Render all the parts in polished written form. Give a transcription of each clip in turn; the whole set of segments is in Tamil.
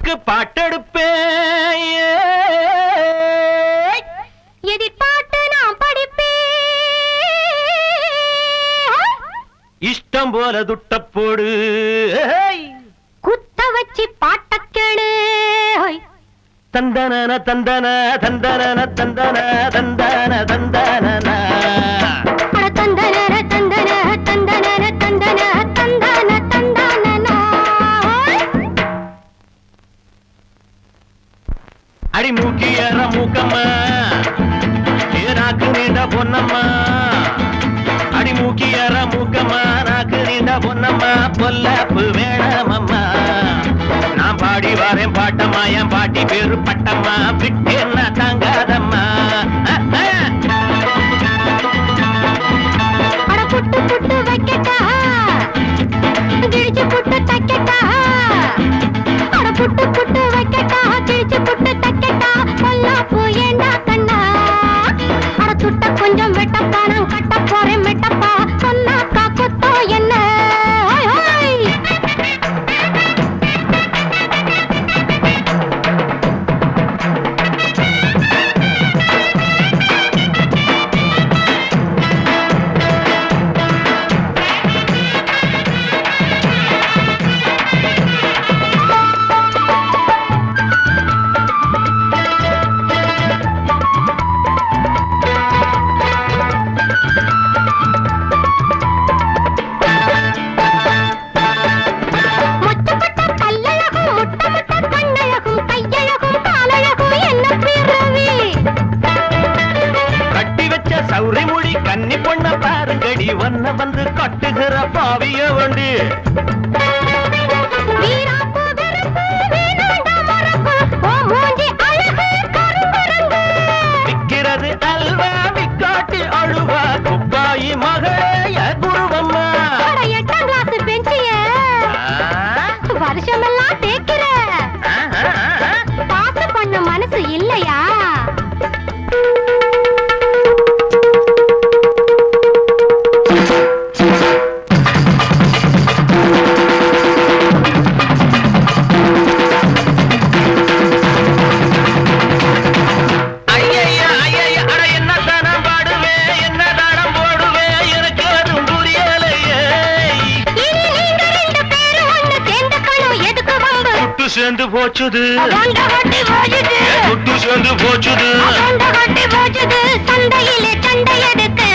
பாட்டுக்கு பாட்டெடுப்பே எதிர்பார்த்து நான் படிப்பே இஷ்டம் போல துட்டப்போடு குத்த வச்சு பாட்ட கேளு தந்தன தந்தன தந்தன தந்தன தந்தன தந்தன அடி மூக்கியற மூக்கம்மா நாக்கு நீண்ட பொன்னம்மா அடி மூக்கியற மூக்கம்மா நாக்கு நீண்ட பொன்னம்மா பொல்லாப்பு வேணாமம்மா நான் பாடி வரேன் பாட்டம்மா என் பாட்டி பேரு பட்டம்மா விட்டேன்னா தாங்காதம்மா புட்டு புட்டு வைக்கட்டா கிழிச்சு புட்டு தைக்கட்டா புட்டு புட்டு வைக்கட்டா கிழிச்சு புட்டு தைக்கட்டா பொல்லாப்பு ஏண்டா கண்ணா துட்ட கொஞ்சம் வெட்டப்பா நான் கட்ட போறேன் மெட்டப்பா சொன்னாக்கா குத்தோ என்ன கன்னி பொண்ண பாருங்கடி வண்ண வந்து கட்டுகிற பாவிய வண்டி விக்கிறது அல்வா விக்காட்டி அழுவா குப்பாயி மகளே குருவம்மா 8ஆம் கிளாஸ் பெஞ்சிய வருஷமெல்லாம் தேக்கிற பாச பண்ண மனசு இல்லையா சேர்ந்து போச்சுது துட்டு சேர்ந்து போச்சுது சண்டையிலே சண்டை எடுக்கு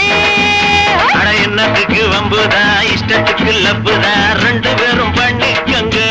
அட என்னத்துக்கு வம்புதா இஷ்டத்துக்கு லப்புதா ரெண்டு பேரும் பண்ணிக்கங்க